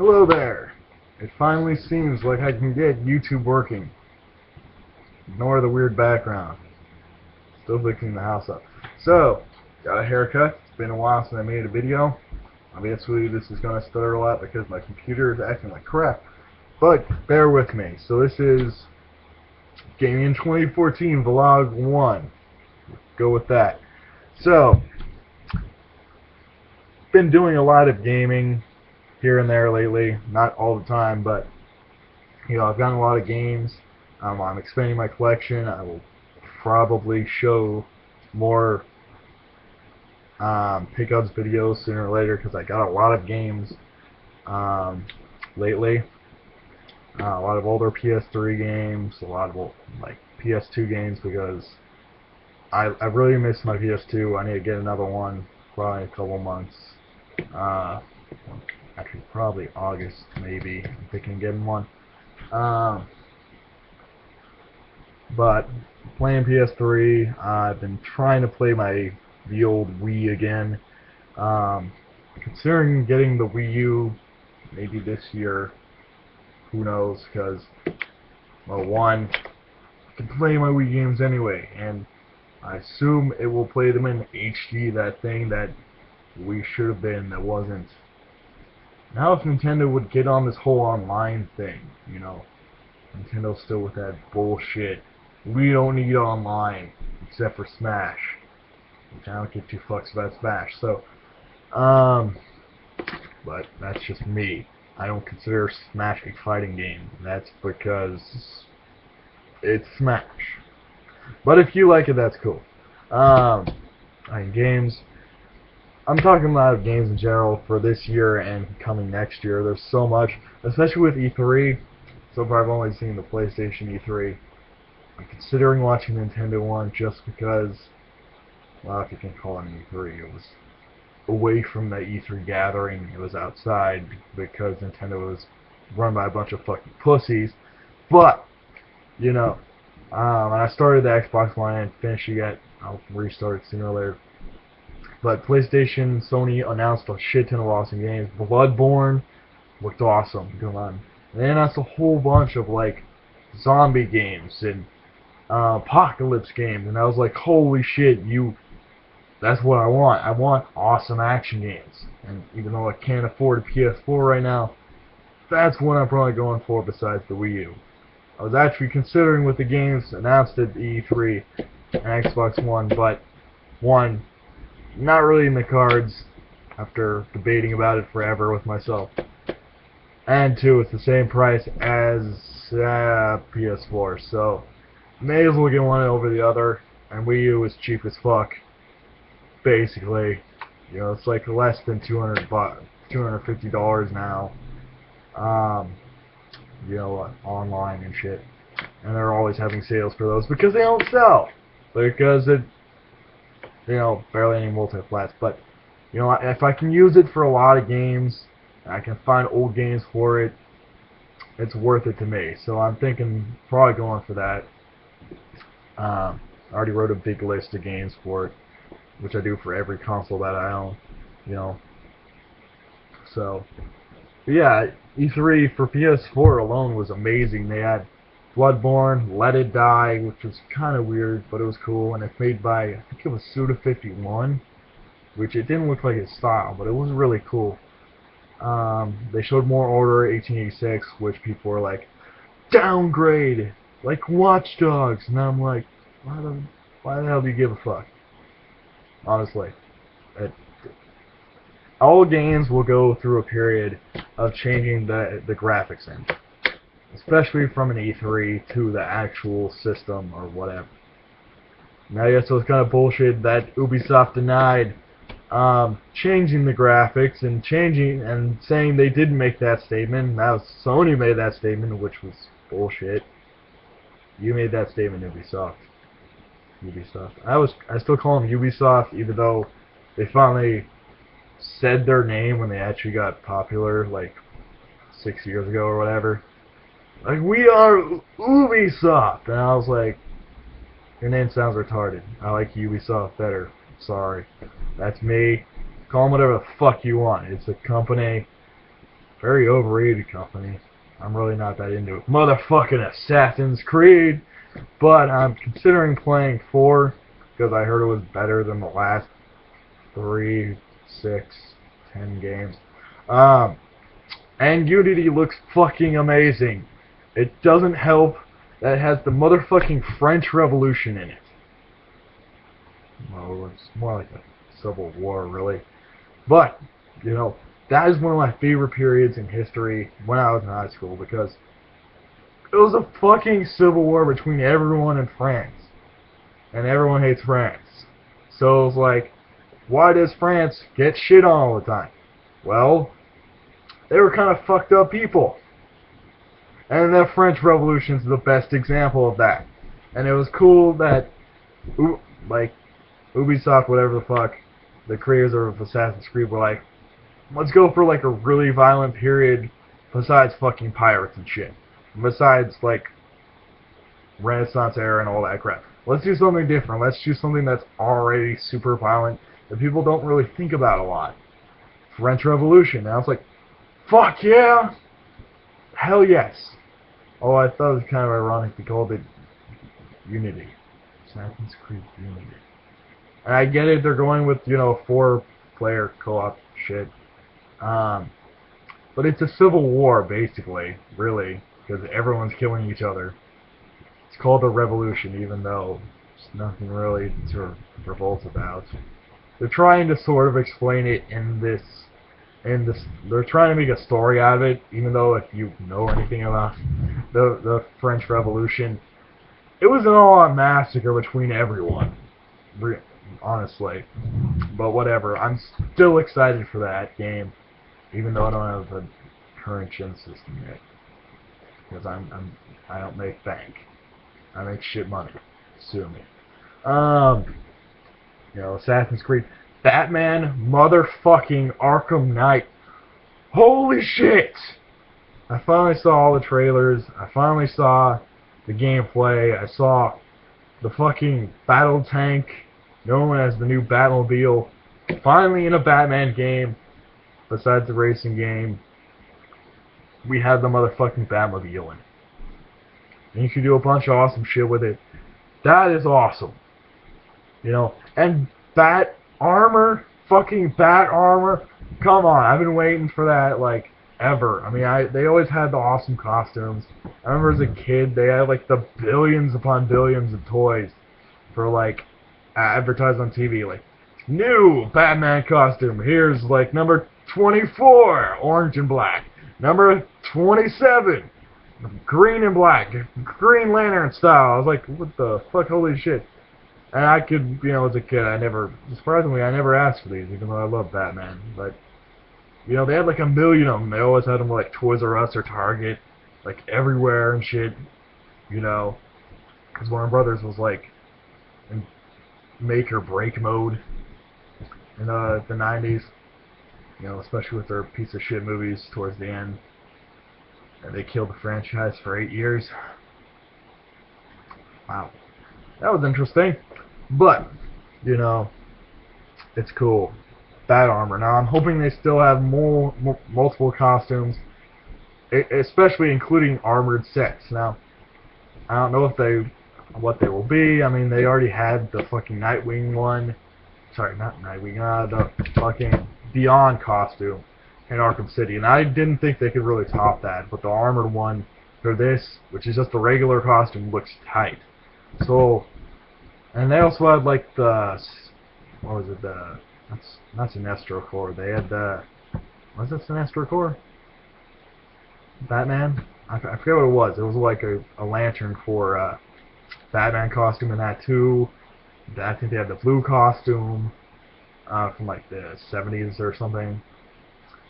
Hello there. It finally seems like I can get YouTube working. Ignore the weird background. Still fixing the house up. So, got a haircut. It's been a while since I made a video. Obviously, this is going to stutter a lot because my computer is acting like crap. But, bear with me. So this is Gaming in 2014 Vlog 1. Go with that. So, been doing a lot of gaming here and there lately. Not all the time, but I've gotten a lot of games. I'm expanding my collection. I will probably show more pickups videos sooner or later because I got a lot of games lately. A lot of older PS3 games, a lot of old, like PS2 games because I really miss my PS2. I need to get another one probably in a couple months. Actually, probably August maybe. I'm thinking of getting one. But playing PS3, I've been trying to play the old Wii again. Considering getting the Wii U maybe this year. Who knows? Because, well, one, I can play my Wii games anyway, and I assume it will play them in HD. That thing that we should have been that wasn't. Now, if Nintendo would get on this whole online thing, Nintendo's still with that bullshit. We don't need online except for Smash, which I don't give two fucks about Smash. So, but that's just me. I don't consider Smash a fighting game. That's because it's Smash. But if you like it, that's cool. Games. I'm talking about games in general for this year and coming next year. There's so much, especially with E3. So far, I've only seen the PlayStation E3. I'm considering watching the Nintendo one just because, well, if you can call it an E3, it was away from the E3 gathering. It was outside because Nintendo was run by a bunch of fucking pussies. But, and I started the Xbox One and finished it yet. I'll restart it sooner or later. But PlayStation, Sony announced a shit ton of awesome games. Bloodborne looked awesome. Come on. And they announced a whole bunch of like zombie games and apocalypse games, and I was like, holy shit, that's what I want. I want awesome action games. And even though I can't afford a PS4 right now, that's what I'm probably going for besides the Wii U. I was actually considering with the games announced at E3 and Xbox One, but one, not really in the cards after debating about it forever with myself. And two, it's the same price as PS4, so may as well get one over the other. And Wii U is cheap as fuck. Basically, it's like less than $250 now. Online and shit. And they're always having sales for those because they don't sell. Because it, barely any multi-flats. But, if I can use it for a lot of games, I can find old games for it, it's worth it to me. So I'm thinking probably going for that. I already wrote a big list of games for it, which I do for every console that I own, So, but yeah, E3 for PS4 alone was amazing. They had Bloodborne, Let It Die, which was kind of weird, but it was cool, and it's made by, I think it was Suda51, which it didn't look like his style, but it was really cool. They showed more Order 1886, which people were like, downgrade, like Watch Dogs, and I'm like, why the hell do you give a fuck? Honestly, all games will go through a period of changing the graphics engine, especially from an E3 to the actual system or whatever. Now, yes, it was kind of bullshit that Ubisoft denied changing the graphics and saying they didn't make that statement. Now Sony made that statement, which was bullshit. You made that statement, Ubisoft. I still call them Ubisoft, even though they finally said their name when they actually got popular, like 6 years ago or whatever. Like, we are Ubisoft, and I was like, your name sounds retarded. I like Ubisoft better. Sorry. That's me. Call them whatever the fuck you want. It's a company. Very overrated company. I'm really not that into it. Motherfucking Assassin's Creed! But I'm considering playing 4 because I heard it was better than the last 3, 6, 10 games. Um, and Unity looks fucking amazing. It doesn't help that it has the motherfucking French Revolution in it. Well, it's more like a civil war, really. But, you know, that is one of my favorite periods in history when I was in high school because it was a fucking civil war between everyone in France. And everyone hates France. So it was like, why does France get shit on all the time? Well, they were kind of fucked up people. And the French Revolution is the best example of that. And it was cool that, like, Ubisoft, whatever the fuck, the creators of Assassin's Creed were like, let's go for like a really violent period besides fucking pirates and shit. Besides, like, Renaissance era and all that crap. Let's do something different. Let's do something that's already super violent that people don't really think about a lot. French Revolution. And I was like, fuck yeah! Hell yes! Oh, I thought it was kind of ironic they called it Unity. Assassin's Creed Unity. And I get it, they're going with, you know, 4-player co-op shit. But it's a civil war, basically, really, because everyone's killing each other. It's called a revolution, even though there's nothing really to revolt about. They're trying to sort of explain it in this. They're trying to make a story out of it, even though if you know anything about the French Revolution, it was an all-out massacre between everyone, honestly. But whatever, I'm still excited for that game, even though I don't have a current gen system yet, because I don't make bank. I make shit money. Sue me. You know, Assassin's Creed, Batman, motherfucking Arkham Knight. Holy shit! I finally saw all the trailers. I finally saw the gameplay. I saw the fucking battle tank known as the new Batmobile. Finally in a Batman game, besides the racing game, we have the motherfucking Batmobile in it. And you can do a bunch of awesome shit with it. That is awesome. You know, and Bat Armor, fucking Bat Armor. Come on, I've been waiting for that, like, ever. I mean, they always had the awesome costumes. I remember as a kid, they had, like, the billions upon billions of toys for, like, advertised on TV. Like, new Batman costume. Here's, like, number 24, orange and black. Number 27, green and black. Green Lantern style. I was like, what the fuck, holy shit. And I could, you know, as a kid, surprisingly, I never asked for these, even though I love Batman. But, you know, they had like a million of them. They always had them like Toys R Us or Target, like everywhere and shit, you know. Because Warner Brothers was like in make or break mode in the 90s, you know, especially with their piece of shit movies towards the end. And they killed the franchise for 8 years. Wow. That was interesting. But, you know, it's cool. Bat Armor. Now, I'm hoping they still have multiple costumes, especially including armored sets. Now, I don't know what they will be. I mean, they already had the fucking Nightwing one. Sorry, not Nightwing. The fucking Beyond costume in Arkham City. And I didn't think they could really top that. But the armored one for this, which is just a regular costume, looks tight. So, and they also had like the, what was it, that's not Sinestro Corps. They had the, was it Sinestro Corps? Batman? I forget what it was. It was like a lantern for Batman costume in that too. I think they had the blue costume from like the 70s or something.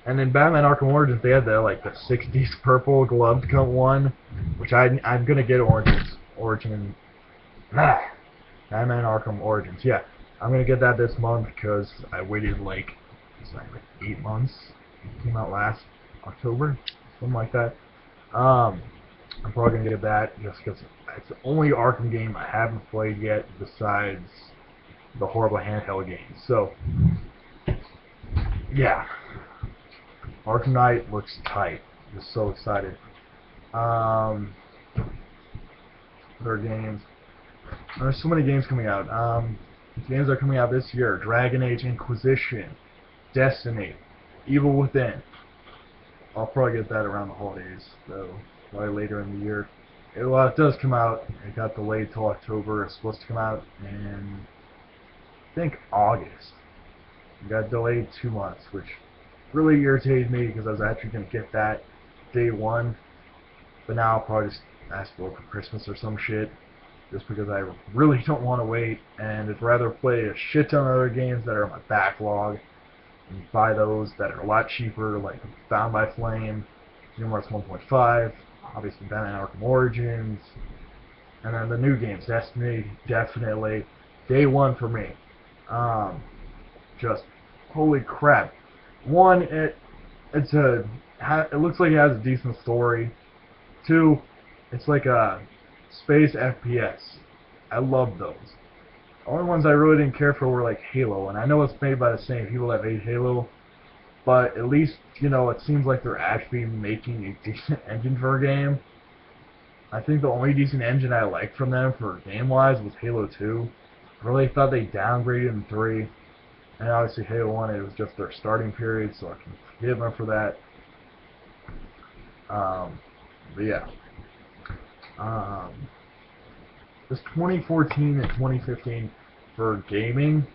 And in Batman Arkham Origins, they had the like the 60s purple gloved coat one, which I'm gonna get Batman Arkham Origins. Yeah, I'm gonna get that this month because I waited like 8 months. It came out last October, something like that. I'm probably gonna get that just because it's the only Arkham game I haven't played yet besides the horrible handheld games. So, yeah. Arkham Knight looks tight. Just so excited. Other games. There's so many games coming out. Games are coming out this year. Dragon Age Inquisition, Destiny, Evil Within. I'll probably get that around the holidays, though, probably later in the year. Well, it does come out. It got delayed till October. It's supposed to come out in, I think, August. It got delayed 2 months, which really irritated me because I was actually going to get that day one. But now I'll probably just ask for Christmas or some shit, just because I really don't want to wait, and I'd rather play a shit ton of other games that are in my backlog and buy those that are a lot cheaper, like Bound by Flame, Kingdom Hearts 1.5, obviously Batman Arkham Origins, and then the new games, Destiny, definitely day one for me. Just holy crap! One, it looks like it has a decent story. Two, it's like a space FPS. I love those. The only ones I really didn't care for were like Halo, and I know it's made by the same people that made Halo, but at least, you know, it seems like they're actually making a decent engine for a game. I think the only decent engine I liked from them for game-wise was Halo 2. I really thought they downgraded in 3, and obviously Halo 1, it was just their starting period, so I can forgive them for that. But yeah. This 2014 and 2015 for gaming,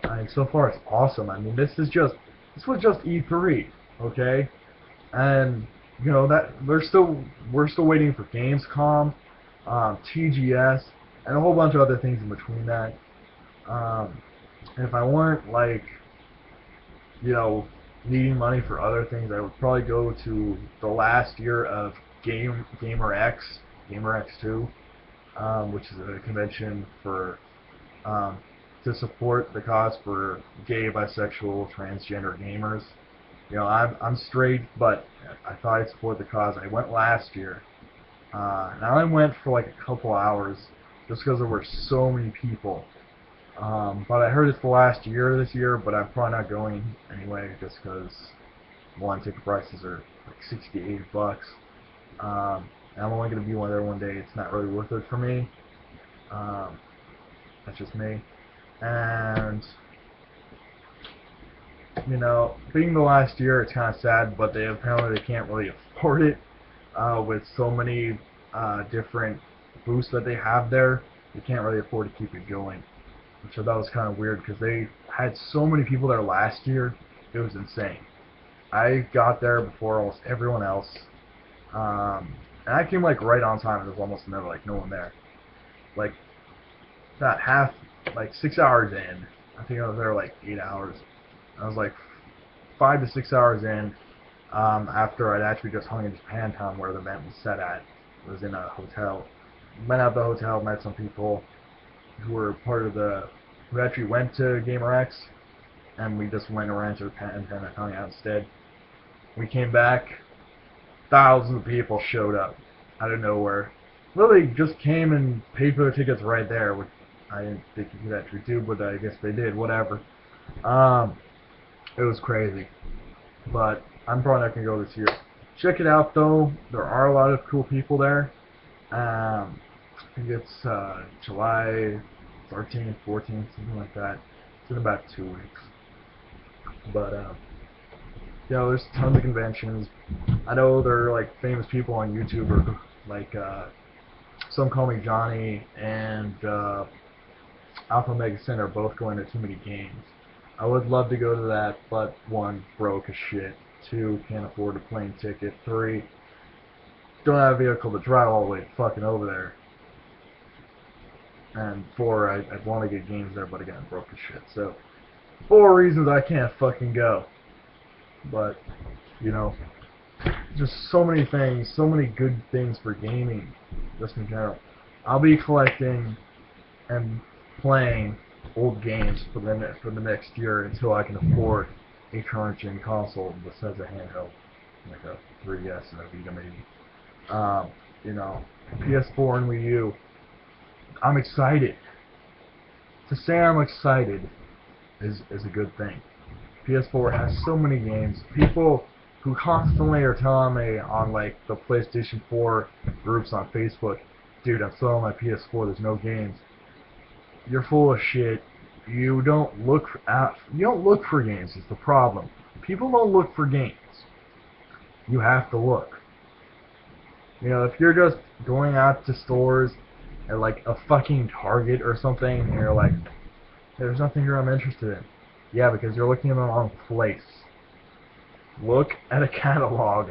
I mean, so far it's awesome. I mean, this was just E3, okay? And you know that we're still waiting for Gamescom, TGS, and a whole bunch of other things in between that. And if I weren't like, you know, needing money for other things, I would probably go to the last year of GamerX 2, which is a convention for to support the cause for gay, bisexual, transgender gamers. You know, I'm straight, but I thought I'd support the cause. I went last year, and I only went for like a couple hours, just because there were so many people. But I heard it's the last year this year, but I'm probably not going anyway, just because one, ticket prices are like 60, 80 bucks. And I'm only going to be there one day. It's not really worth it for me. That's just me. And, you know, being the last year, it's kind of sad, but apparently they can't really afford it with so many different booths that they have there. They can't really afford to keep it going. So that was kind of weird because they had so many people there last year. It was insane. I got there before almost everyone else. And I came like right on time. There was almost never like no one there. Like that like 6 hours in. I think I was there like 8 hours. I was like 5 to 6 hours in. After I'd actually just hung in Japantown where the event was set at. It was in a hotel. Went out the hotel, met some people who were part of who actually went to GamerX, and we just went around to Japan and hung out instead. We came back. Thousands of people showed up out of nowhere. Really just came and paid for their tickets right there, which I didn't think you could actually do, but I guess they did. Whatever. It was crazy. But I'm probably not going to go this year. Check it out, though. There are a lot of cool people there. I think it's July 13th, 14th, something like that. It's in about 2 weeks. But, you know, there's tons of conventions. I know there are like famous people on YouTube, or like Some Call Me Johnny and Alpha Mega Sin are both going to too many games. I would love to go to that, but one, broke as shit. Two, can't afford a plane ticket. Three, don't have a vehicle to drive all the way fucking over there. And four, I'd want to get games there, but again, broke as shit. So, 4 reasons I can't fucking go. But, you know, just so many things, so many good things for gaming, just in general. I'll be collecting and playing old games for the next year until I can afford a current-gen console besides a handheld, like a 3DS and a Vita maybe. You know, PS4 and Wii U. I'm excited. To say I'm excited is a good thing. PS4 has so many games. People who constantly are telling me on like the PlayStation 4 groups on Facebook, dude, I'm still on my PS4. There's no games. You're full of shit. You don't look for games. Is the problem. People don't look for games. You have to look. You know, if you're just going out to stores at like a fucking Target or something, and you're like, there's nothing here I'm interested in. Yeah, because you're looking in the wrong place. Look at a catalog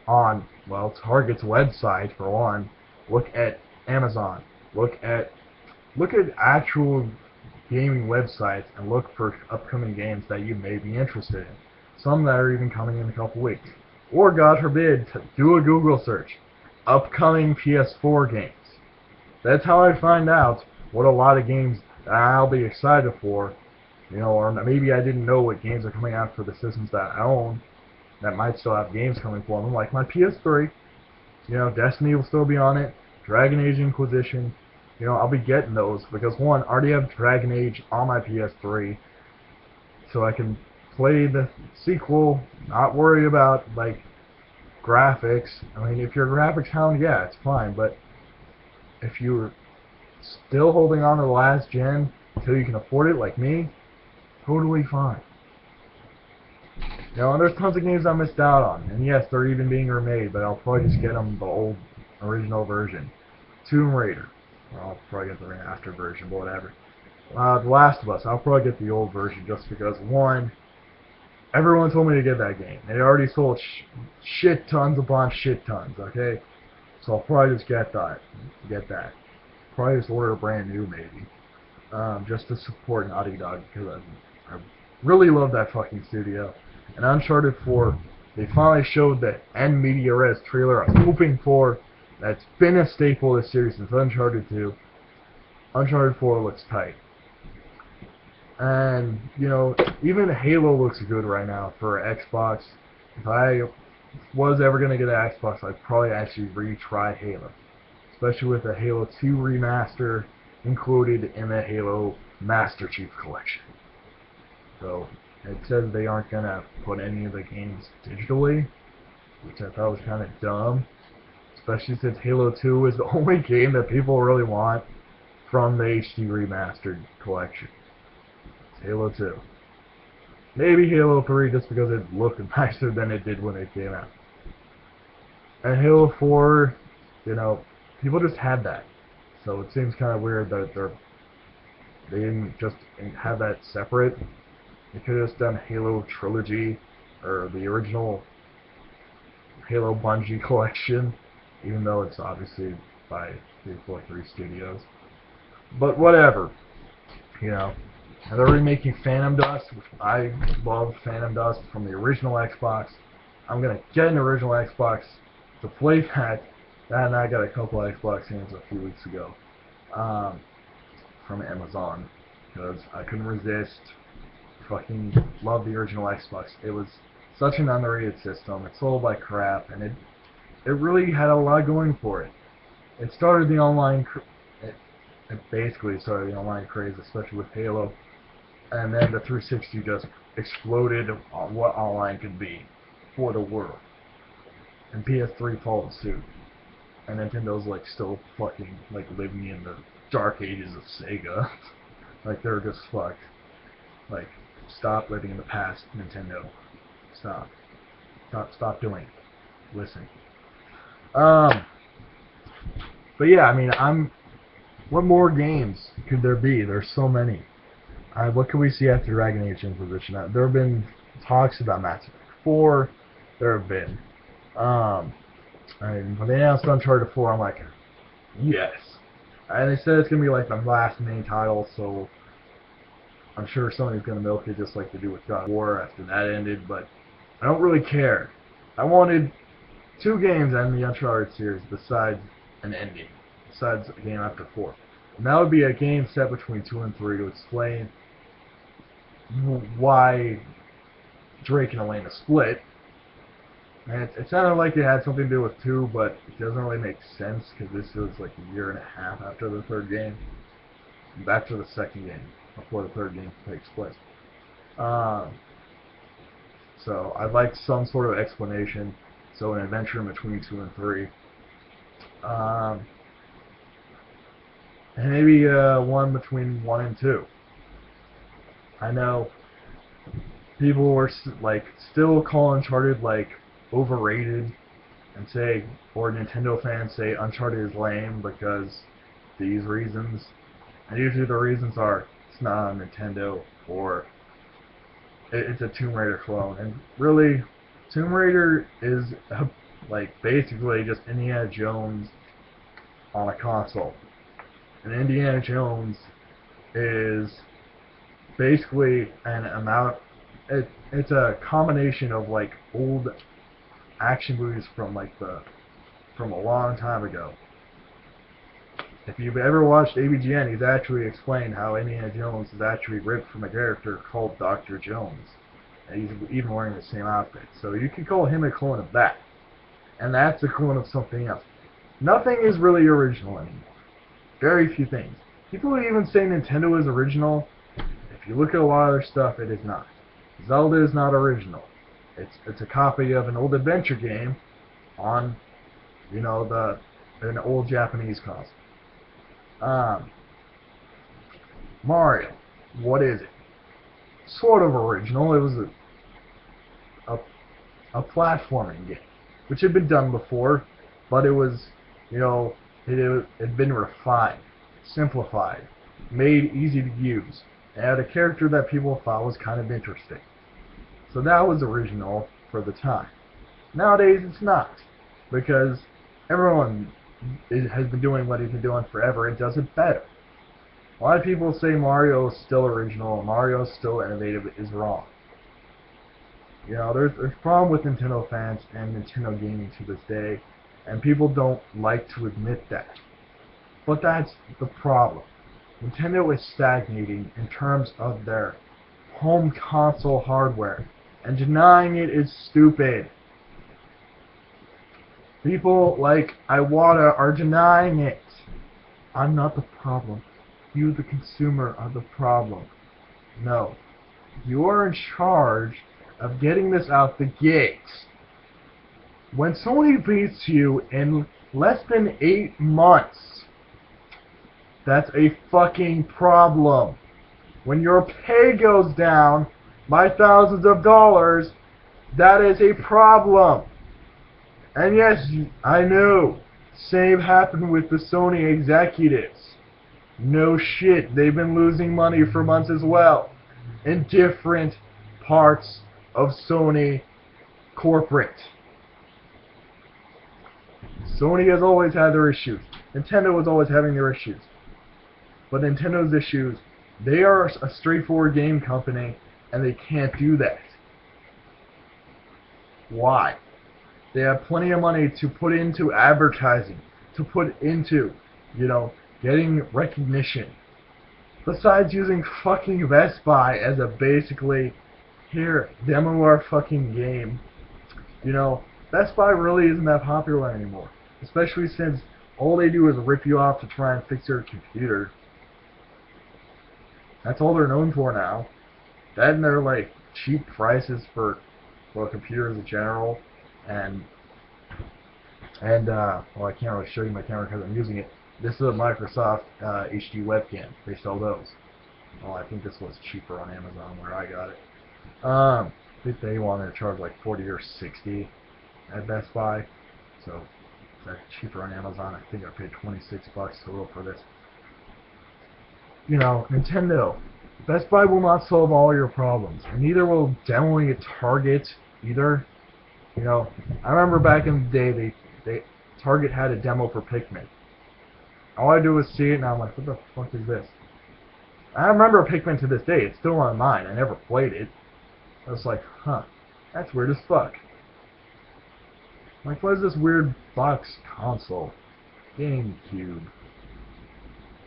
on, well, Target's website for one. Look at Amazon. Look at actual gaming websites and look for upcoming games that you may be interested in. Some that are even coming in a couple weeks. Or, God forbid, do a Google search. Upcoming PS4 games. That's how I find out what a lot of games that I'll be excited for. You know, or maybe I didn't know what games are coming out for the systems that I own that might still have games coming for them, like my PS3. You know, Destiny will still be on it. Dragon Age Inquisition. You know, I'll be getting those because one, I already have Dragon Age on my PS3, so I can play the sequel, not worry about like graphics. I mean, if you're a graphics hound, yeah, it's fine, but if you're still holding on to the last gen until you can afford it, like me, totally fine. You know, and there's tons of games I missed out on, and yes, they're even being remade, but I'll probably just get them the old original version. Tomb Raider. Well, I'll probably get the remastered version, but whatever. The Last of Us, I'll probably get the old version just because, one, everyone told me to get that game. They already sold shit tons upon shit tons, okay? So I'll probably just get that. Probably just order a brand new, maybe. Just to support Naughty Dog, because I really love that fucking studio. And Uncharted 4, they finally showed the end media res trailer I was hoping for. That's been a staple of this series since Uncharted 2. Uncharted 4 looks tight. And, you know, even Halo looks good right now for Xbox. If I was ever going to get an Xbox, I'd probably actually retry Halo. Especially with the Halo 2 remaster included in the Halo Master Chief Collection. So, it says they aren't going to put any of the games digitally, which I thought was kind of dumb. Especially since Halo 2 is the only game that people really want from the HD Remastered collection. It's Halo 2. Maybe Halo 3 just because it looked nicer than it did when it came out. And Halo 4, you know, people just had that. So it seems kind of weird that they didn't just have that separate. They could have just done Halo Trilogy, or the original Halo Bungie collection, even though it's obviously by 343 Studios. But whatever, you know. And they're remaking Phantom Dust, which I love Phantom Dust from the original Xbox. I'm going to get an original Xbox to play that. And I got a couple of Xbox games a few weeks ago from Amazon because I couldn't resist. Fucking love the original Xbox. It was such an underrated system. It sold like crap, and it really had a lot going for it. It started the online. It basically started the online craze, especially with Halo, and then the 360 just exploded on what online could be for the world. And PS3 followed suit. And Nintendo's like still fucking like living in the dark ages of Sega. Like they're just fucked. Like, stop living in the past, Nintendo. Stop doing it. Listen. But yeah, I mean, what more games could there be? There's so many. What could we see after Dragon Age Inquisition? There have been talks about Mass Effect 4. There have been. When they announced Uncharted 4, I'm like, yes. And they said it's going to be like the last main title, so I'm sure somebody's going to milk it just like they do with God of War after that ended, but I don't really care. I wanted 2 games in the Uncharted series besides an ending, besides a game after 4. And that would be a game set between 2 and 3 to explain why Drake and Elena split. And it sounded like it had something to do with 2, but it doesn't really make sense because this was like a year and a half after the 3rd game. After the 2nd game, before the 3rd game takes place. So I'd like some sort of explanation. So an adventure in between 2 and 3. Um, and maybe one between 1 and 2. I know people were like still call Uncharted like overrated and say, or Nintendo fans say Uncharted is lame because these reasons. And usually the reasons are it's not on Nintendo or it's a Tomb Raider clone. And really, Tomb Raider is like basically just Indiana Jones on a console. And Indiana Jones is basically an amount. It's a combination of like old action movies from from a long time ago. If you've ever watched ABGN, he's actually explained how Indiana Jones is actually ripped from a character called Dr. Jones. And he's even wearing the same outfit. So you can call him a clone of that. And that's a clone of something else. Nothing is really original anymore. Very few things. People even say Nintendo is original. If you look at a lot of their stuff, it is not. Zelda is not original. It's a copy of an old adventure game on, you know, an old Japanese console. Mario, what is it? Sort of original. It was a platforming game, which had been done before, but it was, you know, it had been refined, simplified, made easy to use, and had a character that people thought was kind of interesting. So that was original for the time. Nowadays it's not, because everyone has been doing what he's been doing forever and does it better. A lot of people say Mario is still original, Mario is still innovative, is wrong. You know, there's a problem with Nintendo fans and Nintendo gaming to this day, and people don't like to admit that. But that's the problem. Nintendo is stagnating in terms of their home console hardware, and denying it is stupid. People like Iwata are denying it. I'm not the problem. You, the consumer, are the problem. No. You are in charge of getting this out the gates. When Sony beats you in less than 8 months, that's a fucking problem. When your pay goes down by thousands of dollars, that is a problem. And yes, I know, same happened with the Sony executives. No shit, they've been losing money for months as well, in different parts of Sony corporate. Sony has always had their issues. Nintendo was always having their issues. But Nintendo's issues, they are a straightforward game company, and they can't do that. Why? They have plenty of money to put into advertising, to put into, you know, getting recognition. Besides using fucking Best Buy as a basically, here, demo our fucking game. You know, Best Buy really isn't that popular anymore. Especially since all they do is rip you off to try and fix your computer. That's all they're known for now. That and their, like, cheap prices for, well, computers in general. And well, I can't really show you my camera because I'm using it. This is a Microsoft HD webcam. They sell those. Well, I think this was cheaper on Amazon where I got it. I think they wanted to charge like 40 or 60 at Best Buy. So that's cheaper on Amazon. I think I paid 26 bucks total for this. You know, Nintendo. Best Buy will not solve all your problems. Neither will demoing at Target either. You know, I remember back in the day, Target had a demo for Pikmin. All I do is see it, and I'm like, what the fuck is this? I remember Pikmin to this day. It's still on mine. I never played it. I was like, huh, that's weird as fuck. Like, what is this weird box console? GameCube.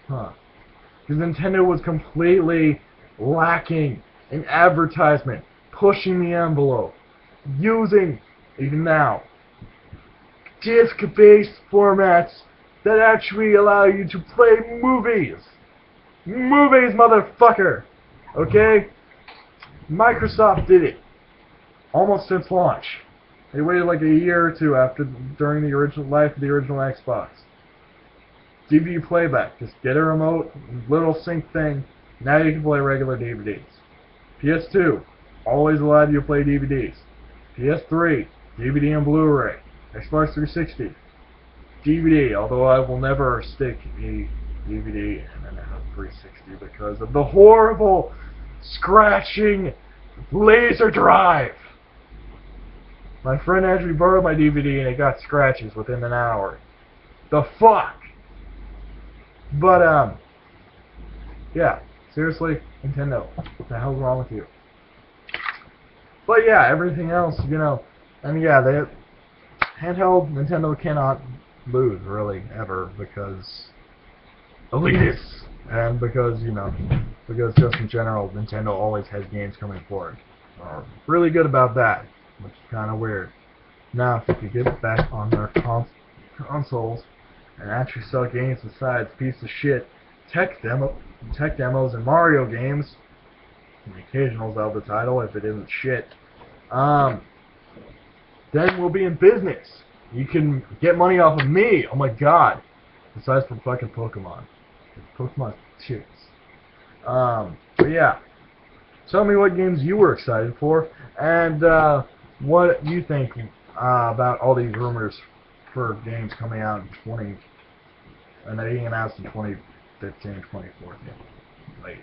Huh. Because Nintendo was completely lacking in advertisement, pushing the envelope, using, even now, disc-based formats that actually allow you to play movies. Movies, motherfucker! Okay? Microsoft did it. almost since launch. They waited like a year or two during the original life of the original Xbox. DVD playback, just get a remote, little sync thing. Now you can play regular DVDs. PS2, always allowed you to play DVDs. PS3, DVD and Blu-ray. Xbox 360, DVD, although I will never stick a DVD in an 360 because of the horrible scratching laser drive. My friend actually borrowed my DVD and it got scratches within an hour. The fuck? But, yeah, seriously, Nintendo, what the hell's wrong with you? But yeah, everything else, you know, and yeah, handheld Nintendo cannot lose, really, ever, because elitists, and because, you know, because just in general, Nintendo always has games coming forward. Are really good about that, which is kind of weird. Now, if you get back on their consoles and actually sell games besides piece of shit tech demos and Mario games, and the occasional Zelda title if it isn't shit, then we'll be in business. You can get money off of me. Oh my god. Besides from fucking Pokemon. Pokemon shits. But yeah. Tell me what games you were excited for, and what you think about all these rumors for games coming out in and being announced in 2015, 2014. Late.